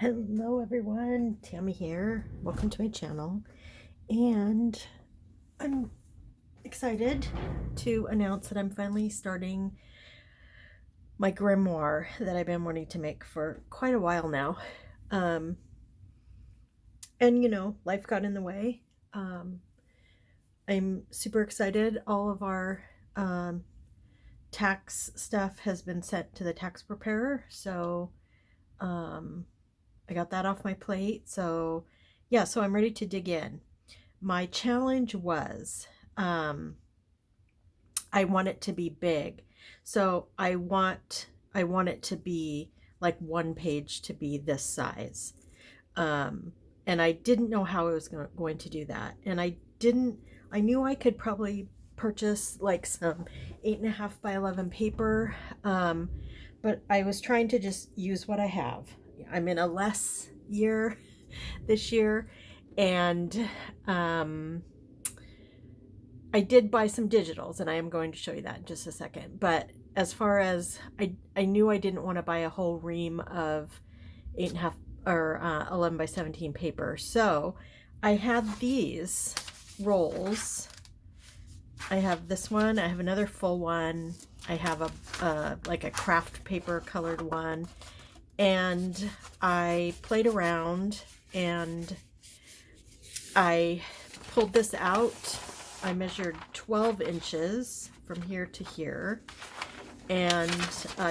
Hello everyone, Tammy here. Welcome to my channel. And I'm excited to announce that I'm finally starting my grimoire that I've been wanting to make for quite a while now. And life got in the way. I'm super excited. All of our tax stuff has been sent to the tax preparer. So I got that off my plate. So yeah, so I'm ready to dig in. My challenge was I want it to be big. So I want it to be like one page to be this size. And I didn't know how I was going to do that. And I knew I could probably purchase like some 8.5 by 11 paper. But I was trying to just use what I have. I'm in a less year this year, and I did buy some digitals, and I am going to show you that in just a second. But as far as I knew I didn't want to buy a whole ream of 8.5 or 11 by 17 paper. So I had these rolls. I have this one. I have another full one. I have a like a craft paper colored one. And I played around and I pulled this out. I measured 12 inches from here to here and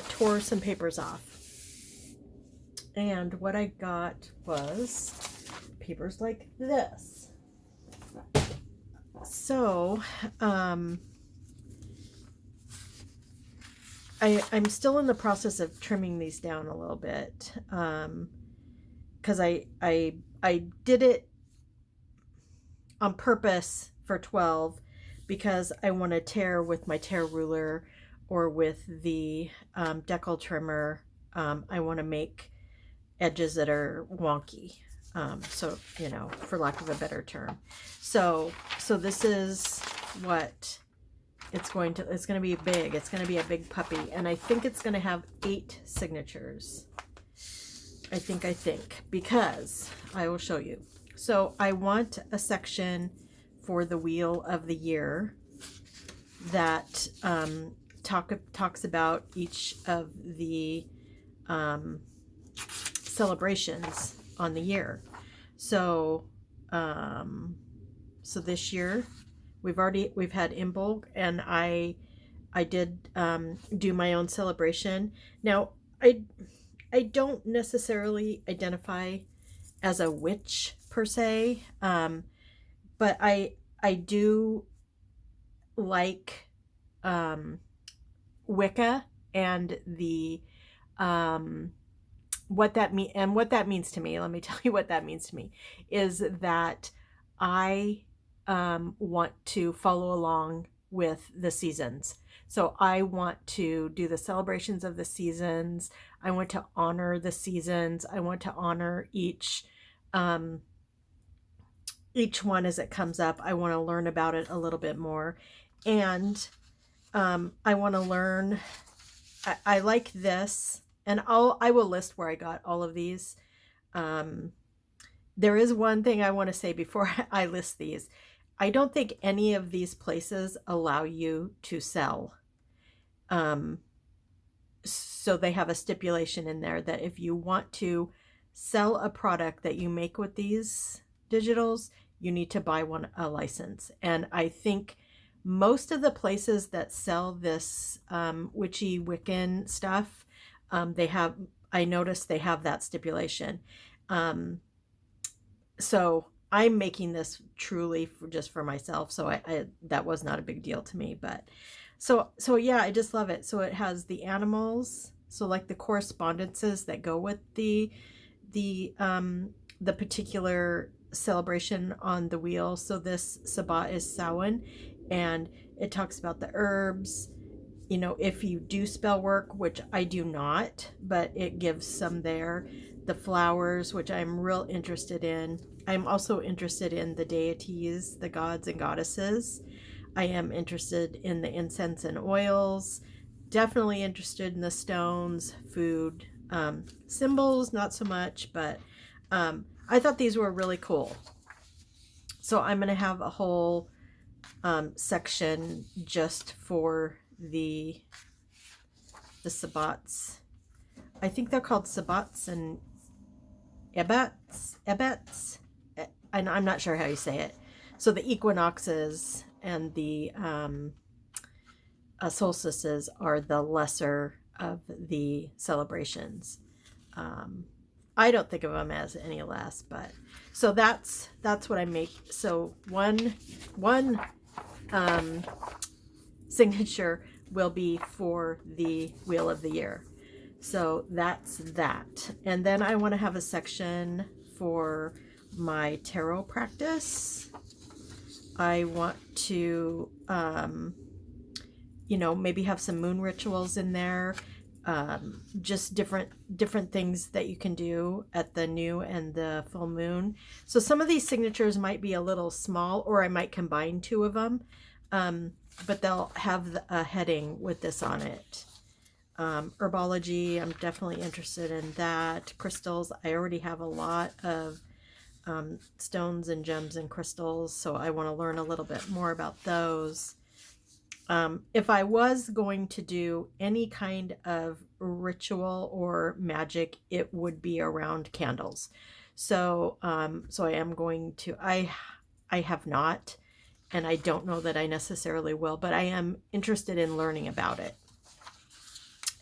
tore some papers off. And what I got was papers like this. So I'm still in the process of trimming these down a little bit because I did it on purpose for 12 because I want to tear with my tear ruler or with the decal trimmer. I want to make edges that are wonky, so for lack of a better term. So this is what it's going to be big. It's going to be a big puppy, and I think it's going to have 8 signatures. I think because I will show you. So I want a section for the wheel of the year that talks about each of the celebrations on the year. So so this year we've had Imbolc, and I did do my own celebration. Now I don't necessarily identify as a witch per se, but I do like Wicca and the what that means to me. Let me tell you what that means to me is that I want to follow along with the seasons. So I want to do the celebrations of the seasons. I want to honor the seasons. I want to honor each one as it comes up. I want to learn about it a little bit more. And I want to learn, I like this, and I will list where I got all of these. There is one thing I want to say before I list these. I don't think any of these places allow you to sell. So they have a stipulation in there that if you want to sell a product that you make with these digitals, you need to buy a license. And I think most of the places that sell this witchy Wiccan stuff, I noticed they have that stipulation. So I'm making this truly just for myself. So I that was not a big deal to me, but so yeah, I just love it. So it has the animals, so like the correspondences that go with the particular celebration on the wheel. So this Sabbat is Samhain, and it talks about the herbs. If you do spell work, which I do not, but it gives some there. The flowers, which I'm real interested in. I'm also interested in the deities, the gods and goddesses. I am interested in the incense and oils. Definitely interested in the stones, food, Symbols, not so much, but I thought these were really cool. So I'm going to have a whole section just for the sabbats. I think they're called sabbats and ebets. I'm not sure how you say it. So the equinoxes and the solstices are the lesser of the celebrations. I don't think of them as any less, but so that's what I make. So one signature will be for the Wheel of the Year. So that's that. And then I want to have a section for my tarot practice. I want to, maybe have some moon rituals in there. Just different things that you can do at the new and the full moon. So some of these signatures might be a little small, or I might combine two of them. But they'll have a heading with this on it. Herbology, I'm definitely interested in that. Crystals, I already have a lot of stones and gems and crystals, so I want to learn a little bit more about those. If I was going to do any kind of ritual or magic, it would be around candles. So I am going to, I have not, and I don't know that I necessarily will, but I am interested in learning about it.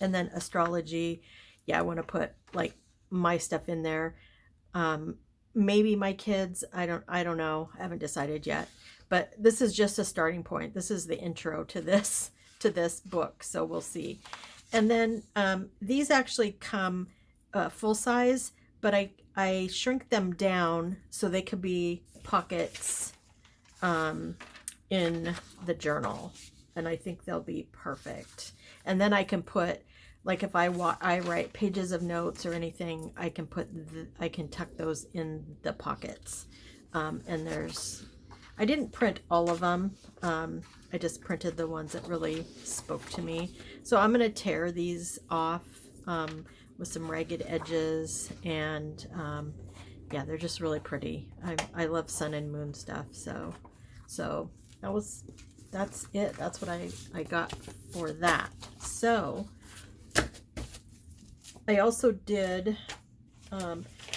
And then astrology, yeah, I want to put like my stuff in there. Maybe my kids, I don't know. I haven't decided yet. But this is just a starting point. This is the intro to this book, so we'll see. And then these actually come full size, but I shrink them down so they could be pockets in the journal, and I think they'll be perfect. And then I can put, like, if I write pages of notes or anything, I can tuck those in the pockets. And I didn't print all of them. I just printed the ones that really spoke to me. So I'm going to tear these off with some ragged edges, and yeah, they're just really pretty. I love sun and moon stuff. So that's it. That's what I got for that. So I also did,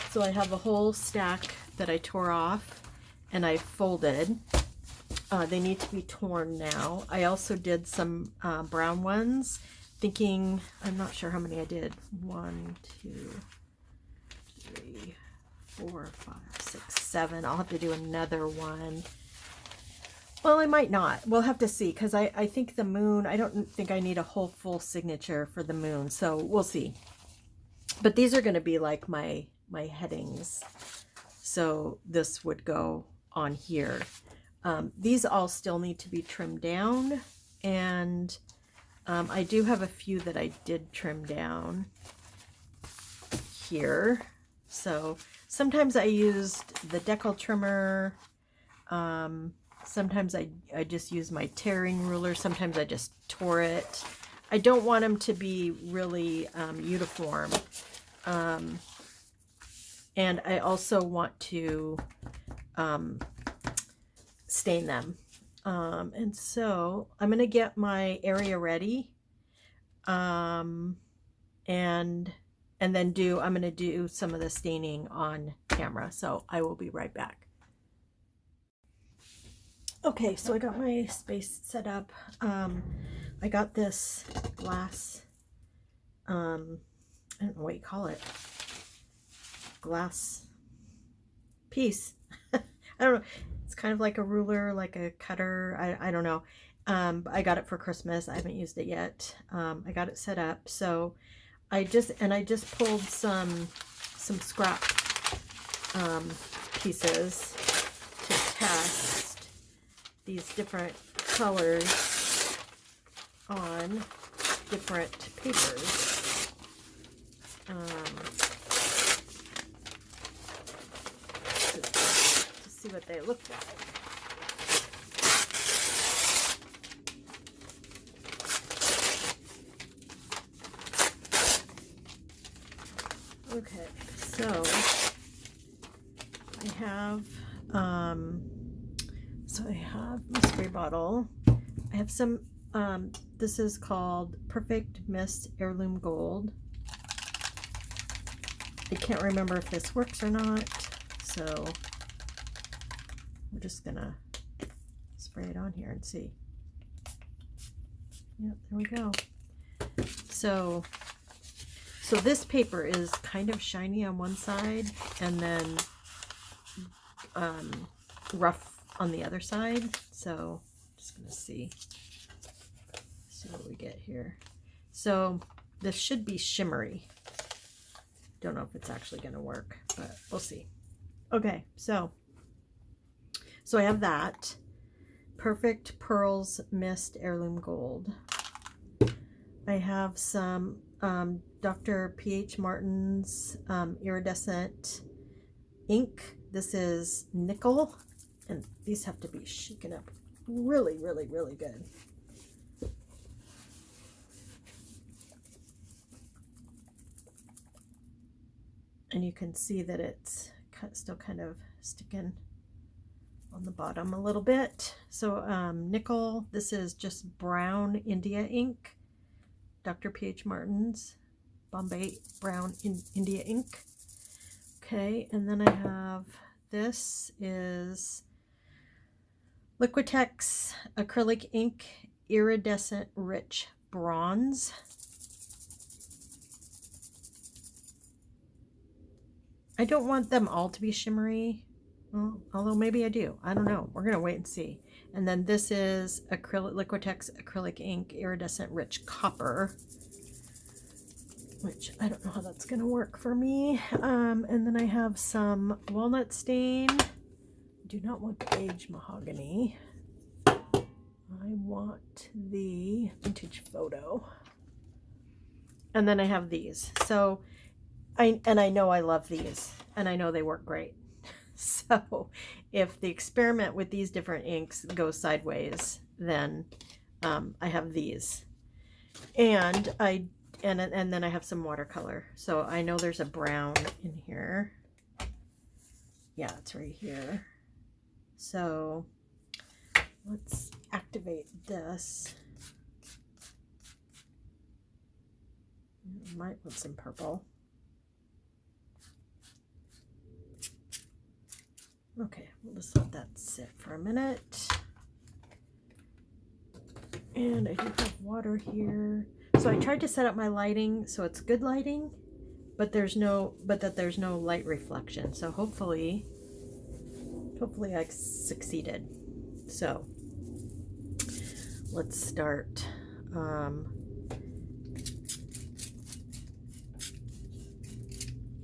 so I have a whole stack that I tore off and I folded. They need to be torn now. I also did some brown ones, thinking, I'm not sure how many I did. 1, 2, 3, 4, 5, 6, 7. I'll have to do another one. Well, I might not. We'll have to see, because I think the moon, I don't think I need a whole full signature for the moon, so we'll see. But these are going to be like my headings. So this would go on here. These all still need to be trimmed down, and I do have a few that I did trim down here. So sometimes I used the decal trimmer. Sometimes I just use my tearing ruler. Sometimes I just tore it. I don't want them to be really uniform. And I also want to stain them. And so I'm going to get my area ready. And then I'm going to do some of the staining on camera. So I will be right back. Okay, so I got my space set up. I got this glass, I don't know what you call it, glass piece. I don't know. It's kind of like a ruler, like a cutter. I don't know. I got it for Christmas. I haven't used it yet. I got it set up. So I just pulled some scrap pieces to test these different colors on different papers. To see what they look like. Okay, so I have my spray bottle. I have some this is called Perfect Mist Heirloom Gold. I can't remember if this works or not, so we're just gonna spray it on here and see. Yep, there we go. So this paper is kind of shiny on one side and then rough on the other side. So just gonna see what we get here. So this should be shimmery. Don't know if it's actually gonna work, but we'll see. Okay, so I have that Perfect Pearls Mist Heirloom Gold. I have some Dr. P.H. Martin's iridescent ink. This is nickel, and these have to be shaken up really, really, really good. And you can see that it's still kind of sticking on the bottom a little bit. So nickel, this is just brown India ink. Dr. P.H. Martin's Bombay Brown India ink. Okay, and then I have, this is Liquitex acrylic ink, iridescent rich bronze. I don't want them all to be shimmery, well, although maybe I do. I don't know. We're gonna wait and see. And then this is Liquitex acrylic ink, iridescent rich copper, which I don't know how that's gonna work for me. And then I have some walnut stain. Do not want the aged mahogany. I want the vintage photo. And then I have these. So I know I love these, and I know they work great. So if the experiment with these different inks goes sideways, then I have these, and then I have some watercolor. So I know there's a brown in here. Yeah, it's right here. So let's activate this. Might want some purple. Okay, we'll just let that sit for a minute. And I do have water here. So I tried to set up my lighting so it's good lighting, but there's no light reflection. So hopefully I succeeded. So let's start.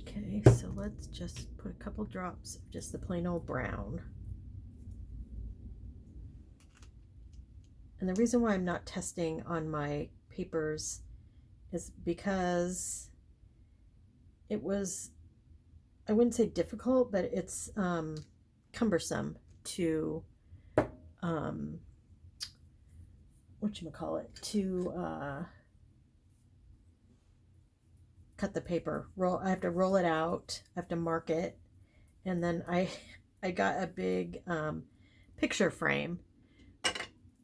Okay, so let's just put a couple drops of just the plain old brown. And the reason why I'm not testing on my papers is because it was, I wouldn't say difficult, but it's cumbersome to cut the paper. I have to roll it out, I have to mark it, and then I got a big picture frame,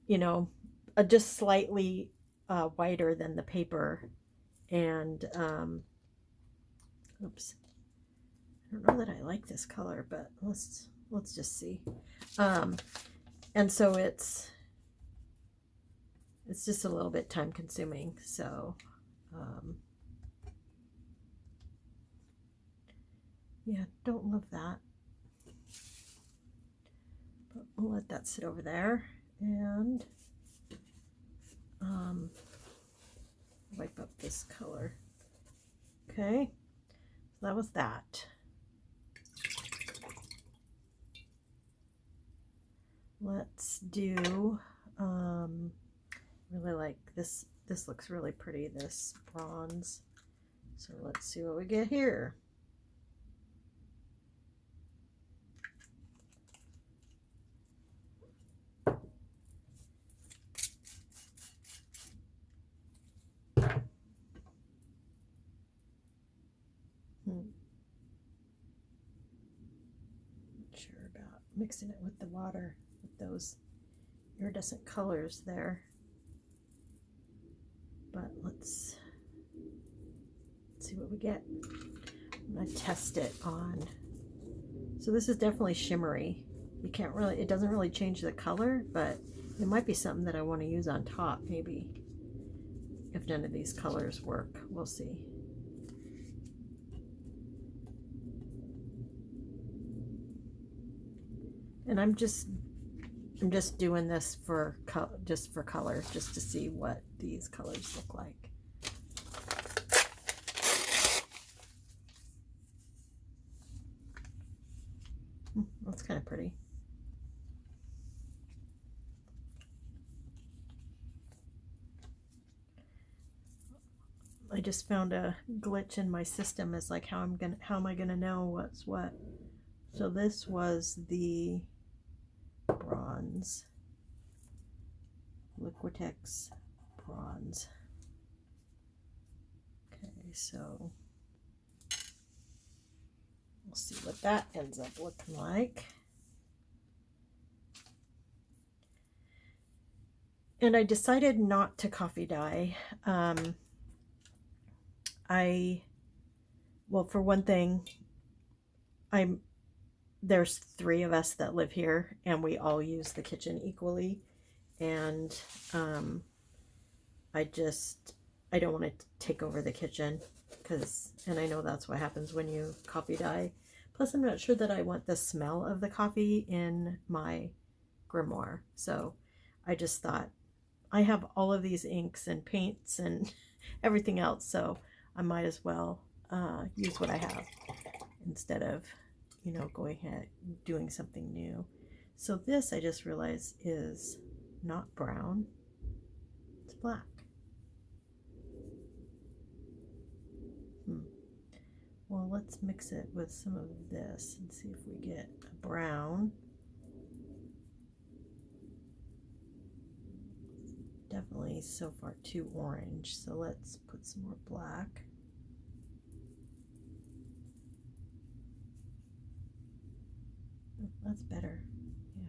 you know, just slightly wider than the paper, and oops, I don't know that I like this color, but let's just see. And so it's just a little bit time consuming, so yeah, don't love that, but we'll let that sit over there, and wipe up this color. Okay, so that was that. Let's do really like this. This looks really pretty, this bronze. So let's see what we get here. sure about mixing it with the water with those iridescent colors there. But let's see what we get. I'm gonna test it on. So this is definitely shimmery. You can't really, it doesn't really change the color, but it might be something that I want to use on top maybe. If none of these colors work, we'll see. And I'm just doing this for color, just to see what these colors look like. That's kind of pretty. I just found a glitch in my system. It's like how am I gonna know what's what? So this was the bronze, Liquitex bronze. Okay, so we'll see what that ends up looking like. And I decided not to coffee dye. Well, for one thing, there's 3 of us that live here, and we all use the kitchen equally, and I don't want to take over the kitchen, and I know that's what happens when you coffee dye. Plus, I'm not sure that I want the smell of the coffee in my grimoire, so I just thought, I have all of these inks and paints and everything else, so I might as well use what I have instead of, you know, going ahead doing something new. So this, I just realized, is not brown, it's black. Well, let's mix it with some of this and see if we get a brown. Definitely so far too orange, so let's put some more black. Oh, that's better. Yeah.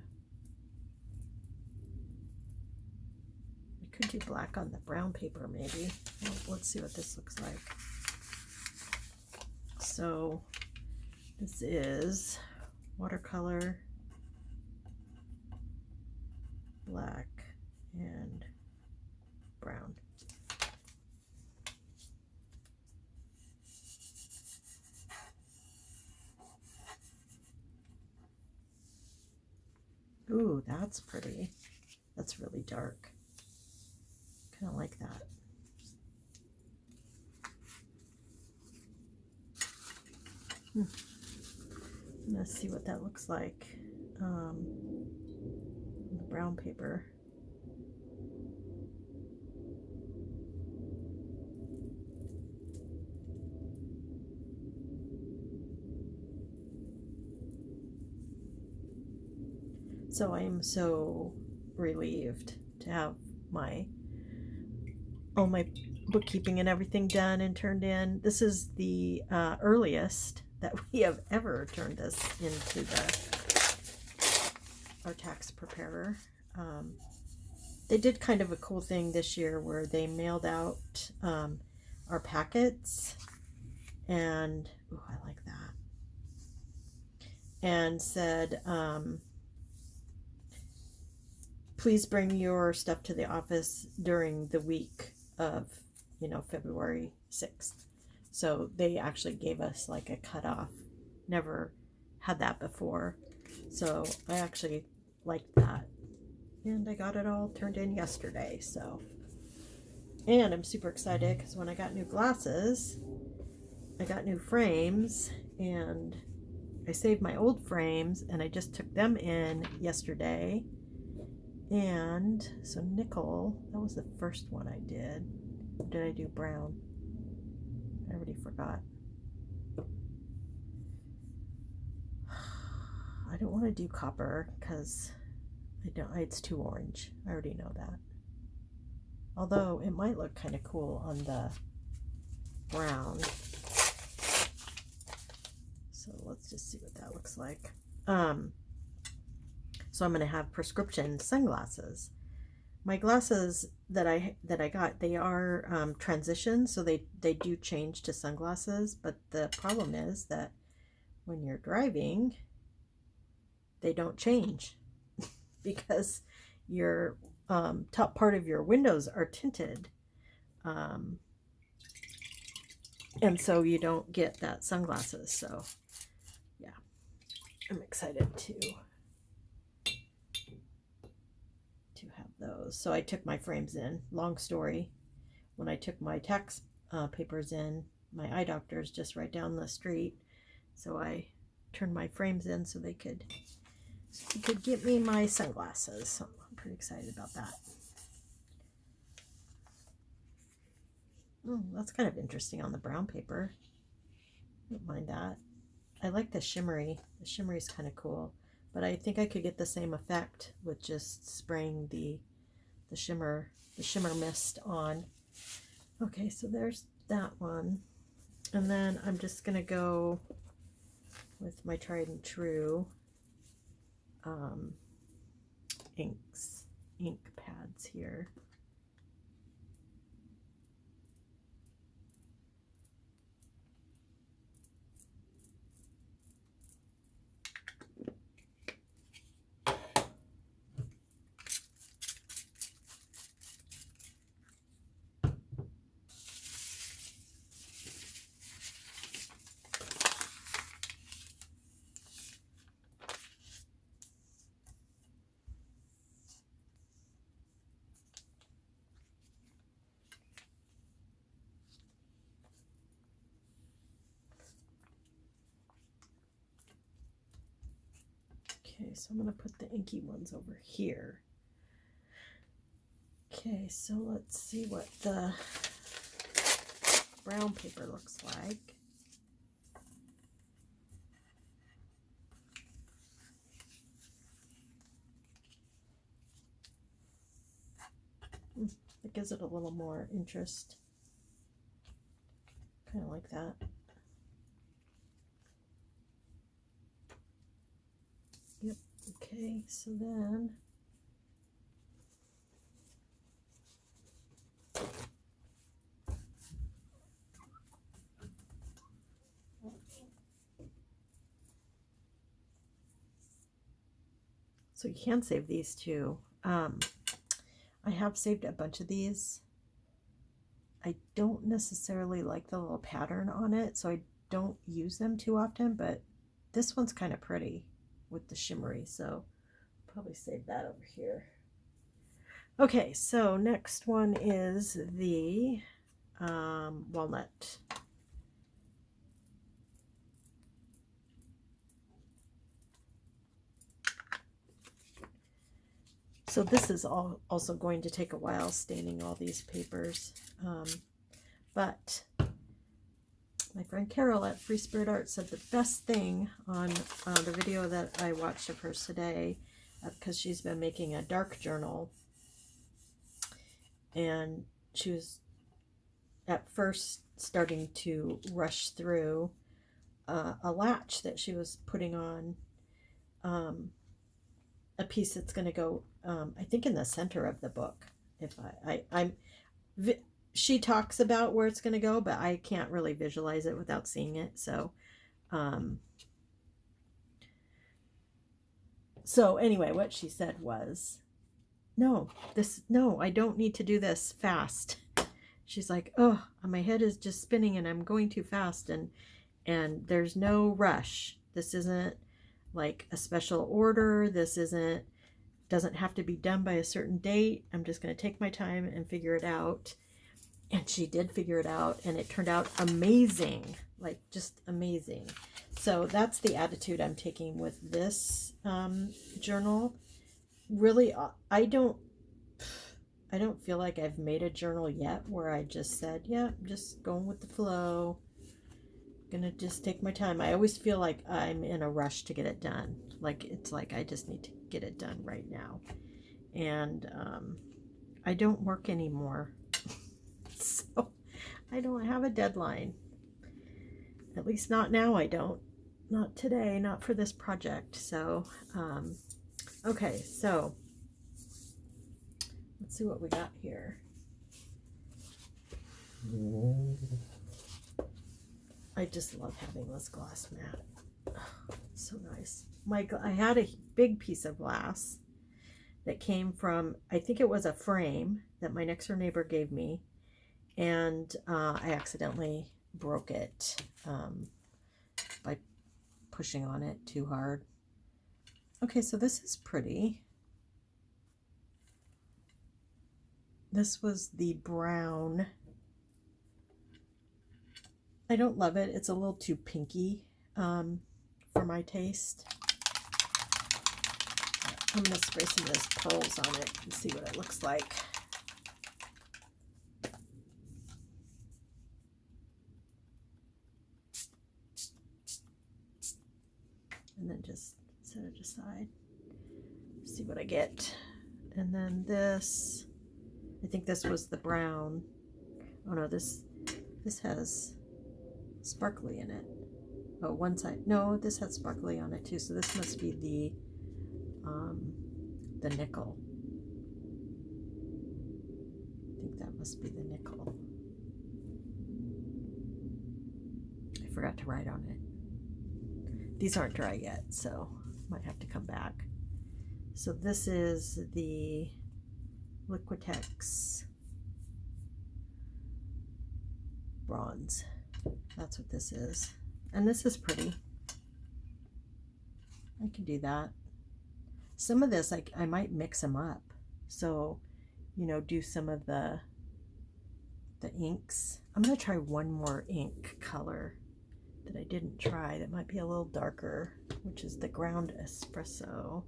I could do black on the brown paper maybe. Well, let's see what this looks like. So this is watercolor, black, and brown. Ooh, that's pretty. That's really dark. Kind of like that. Let's see what that looks like on the brown paper. So I am so relieved to have all my bookkeeping and everything done and turned in. This is the earliest that we have ever turned this into our tax preparer. They did kind of a cool thing this year where they mailed out our packets, and ooh, I like that, and said, please bring your stuff to the office during the week of, you know, February 6th. So they actually gave us like a cutoff. Never had that before. So I actually liked that. And I got it all turned in yesterday. So, and I'm super excited because when I got new glasses, I got new frames, and I saved my old frames and I just took them in yesterday. And so nickel, that was the first one I did. Or did I do brown? I already forgot. I don't want to do copper because it's too orange. I already know that. Although it might look kind of cool on the brown. So let's just see what that looks like. So I'm going to have prescription sunglasses. My glasses that I got, they are transition, so they do change to sunglasses. But the problem is that when you're driving, they don't change because your top part of your windows are tinted, and so you don't get that sunglasses. So yeah, I'm excited to have those. So I took my frames in. Long story, when I took my tax papers in, my eye doctor is just right down the street, so I turned my frames in so they could get me my sunglasses. So I'm pretty excited about that. That's kind of interesting on the brown paper. I don't mind that. I like the shimmery. The shimmery is kind of cool, but I think I could get the same effect with just spraying the shimmer mist on. Okay, so there's that one, and then I'm just gonna go with my tried and true ink pads here. Okay, so I'm going to put the inky ones over here. Okay, so let's see what the brown paper looks like. It gives it a little more interest. Kind of like that. Yep, okay, so then so you can save these too. I have saved a bunch of these. I don't necessarily like the little pattern on it, so I don't use them too often, but this one's kind of pretty with the shimmery, so I'll probably save that over here. Okay, so next one is the walnut. So this is also going to take a while, staining all these papers, but my friend Carol at Free Spirit Art said the best thing on the video that I watched of hers today, because she's been making a dark journal, and she was at first starting to rush through a latch that she was putting on a piece that's going to go, I think, in the center of the book. If she talks about where it's going to go, but I can't really visualize it without seeing it. So anyway, what she said was, no, I don't need to do this fast. She's like, oh, my head is just spinning and I'm going too fast, and there's no rush. This isn't like a special order. This doesn't have to be done by a certain date. I'm just going to take my time and figure it out. And she did figure it out, and it turned out amazing, like just amazing. So that's the attitude I'm taking with this journal. Really, I don't feel like I've made a journal yet where I just said, yeah, I'm just going with the flow. Gonna just take my time. I always feel like I'm in a rush to get it done. Like it's like I just need to get it done right now. And I don't work anymore. So I don't have a deadline. At least not now, I don't. not today, not for this project. So, okay, so let's see what we got here. I just love having this glass mat. Oh, it's so nice. I had a big piece of glass that came from, I think it was a frame that my next door neighbor gave me, and I accidentally broke it by pushing on it too hard. Okay, so this is pretty. This was the brown. I don't love it. It's a little too pinky for my taste. I'm going to spray some of those pearls on it and see what it looks like. And then just set it aside. See what I get. And then this, I think this was the brown. Oh no, this has sparkly in it. Oh, one side. No, this has sparkly on it too. So this must be the nickel. I think that must be the nickel. I forgot to write on it. These aren't dry yet, so might have to come back. So this is the Liquitex bronze. That's what this is. And this is pretty. I can do that. Some of this, I might mix them up. So, you know, do some of the inks. I'm going to try one more ink color that I didn't try that might be a little darker, which is the ground espresso.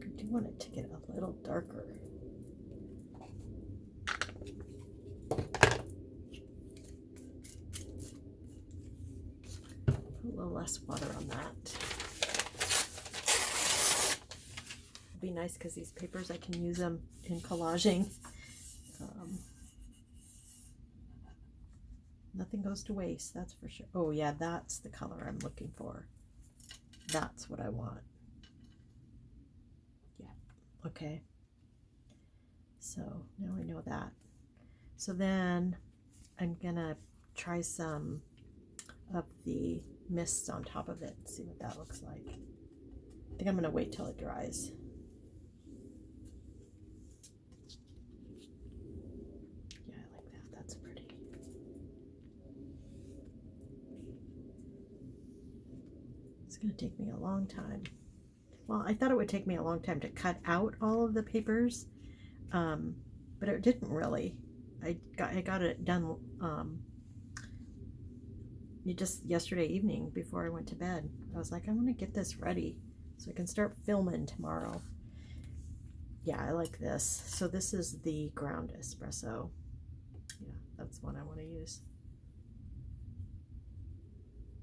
I do want it to get a little darker. Put a little less water on that. It'll be nice because these papers, I can use them in collaging. Nothing goes to waste, that's for sure. Oh yeah, that's the color I'm looking for. That's what I want. Yeah, okay. So now I know that. So then I'm gonna try some of the mists on top of it and see what that looks like. I think I'm gonna wait till it dries. Yeah, I like that. That's pretty. It's gonna take me a long time. Well, I thought it would take me a long time to cut out all of the papers, but it didn't really. I got it done just yesterday evening before I went to bed. I was like, I want to get this ready so I can start filming tomorrow. Yeah, I like this. So this is the ground espresso. Yeah, that's one I want to use.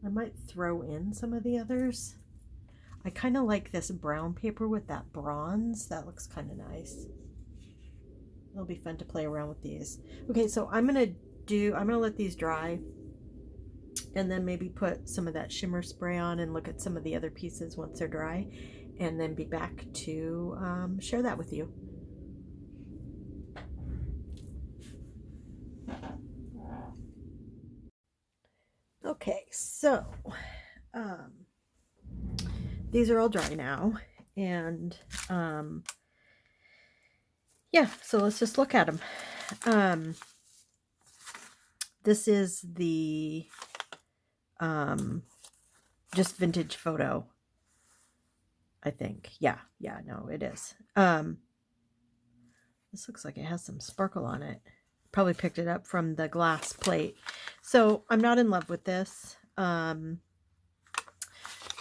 I might throw in some of the others. I kind of like this brown paper with that bronze. That looks kind of nice. It'll be fun to play around with these. Okay, so I'm gonna let these dry and then maybe put some of that shimmer spray on and look at some of the other pieces once they're dry, and then be back to share that with you. Okay, so these are all dry now, and yeah, so let's just look at them. This is the just vintage photo, I think. Yeah, no, it is. This looks like it has some sparkle on it. Probably picked it up from the glass plate. So I'm not in love with this.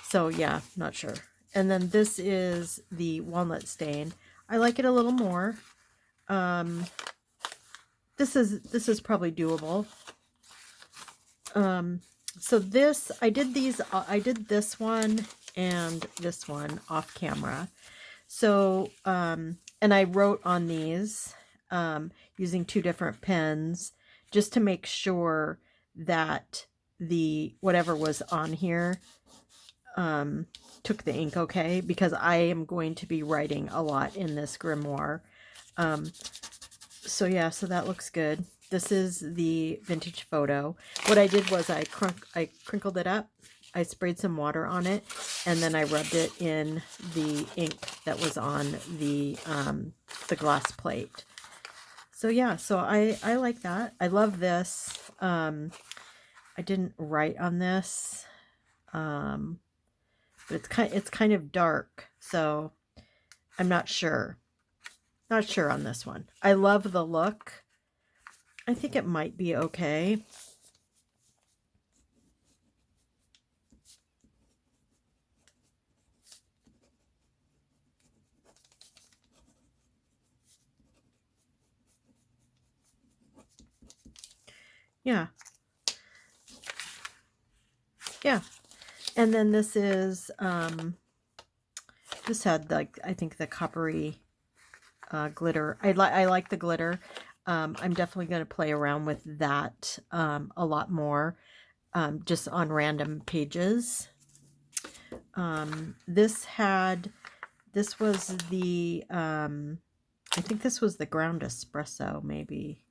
So yeah, not sure. And then this is the walnut stain. I like it a little more. This is probably doable. So this, I did this one and this one off camera. So, and I wrote on these, using 2 different pens just to make sure that the whatever was on here took the ink okay, because I am going to be writing a lot in this grimoire. So yeah, so that looks good. This is the vintage photo. What I did was I crinkled it up, I sprayed some water on it, and then I rubbed it in the ink that was on the glass plate. So yeah, so I like that. I love this. I didn't write on this, but it's kind of dark, so I'm not sure. Not sure on this one. I love the look. I think it might be okay. Yeah. Yeah. And then this is, this had like, I think the coppery glitter. I like the glitter. I'm definitely going to play around with that a lot more, just on random pages. This was the, I think this was the ground espresso maybe.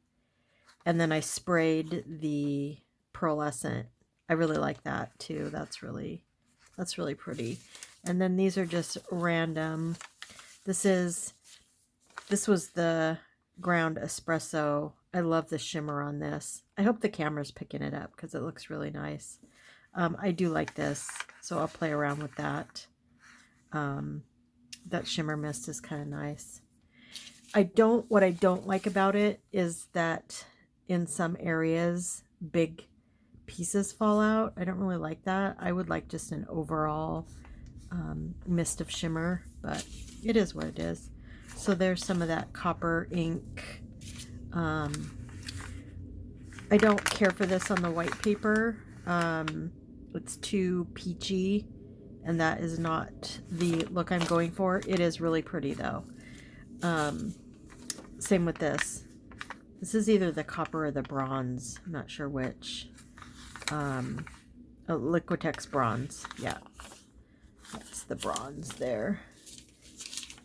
And then I sprayed the pearlescent. I really like that too. That's really pretty. And then these are just random. This was the ground espresso. I love the shimmer on this. I hope the camera's picking it up because it looks really nice. I do like this, so I'll play around with that. That shimmer mist is kind of nice. What I don't like about it is that in some areas big pieces fall out. I don't really like that. I would like just an overall mist of shimmer, but it is what it is. So there's some of that copper ink. I don't care for this on the white paper. It's too peachy, and that is not the look I'm going for. It is really pretty though. Same with this. This is either the copper or the bronze. I'm not sure which. Liquitex bronze. Yeah. That's the bronze there.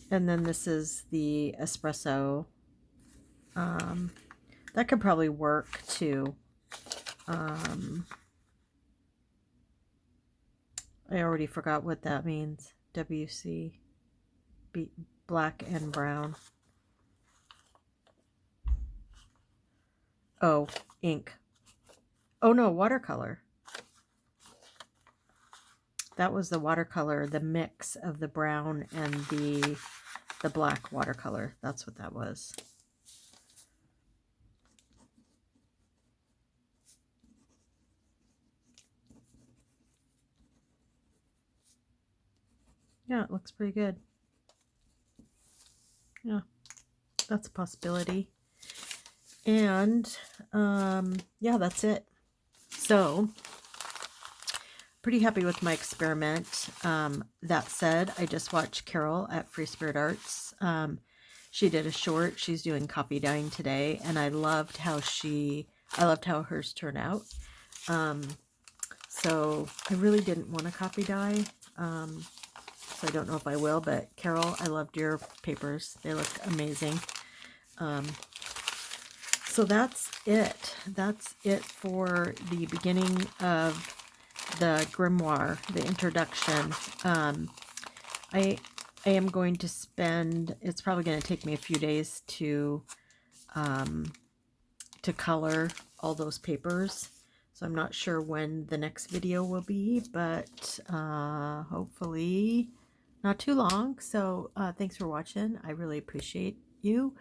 And then this is the espresso. That could probably work too. I already forgot what that means. WC. Black and brown. Oh, ink. Oh no, watercolor. That was the watercolor, the mix of the brown and the black watercolor. That's what that was. Yeah, it looks pretty good. Yeah, that's a possibility. And yeah, that's it. So pretty happy with my experiment. That said, I just watched Carol at Free Spirit Arts. She did a short. She's doing coffee dyeing today, and I loved how hers turned out. So I really didn't want a coffee dye. So I don't know if I will, but Carol, I loved your papers. They look amazing. So that's it. That's it for the beginning of the grimoire, the introduction. I am going to spend, it's probably going to take me a few days to color all those papers. So I'm not sure when the next video will be, but hopefully not too long. So thanks for watching. I really appreciate you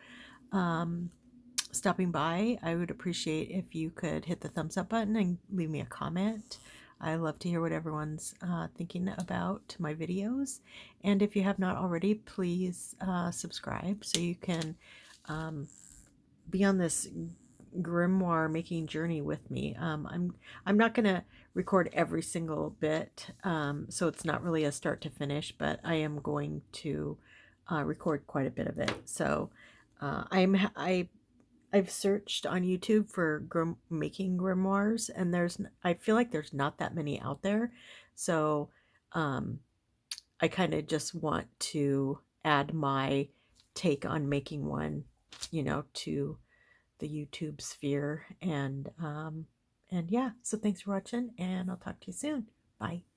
stopping by. I would appreciate if you could hit the thumbs up button and leave me a comment. I love to hear what everyone's thinking about my videos. And if you have not already, please subscribe so you can be on this grimoire making journey with me. I'm not going to record every single bit, so it's not really a start to finish, but I am going to record quite a bit of it. So I've searched on YouTube for making grimoires, and I feel like there's not that many out there. So um, I kind of just want to add my take on making one, to the YouTube sphere. And yeah, so thanks for watching, and I'll talk to you soon. Bye.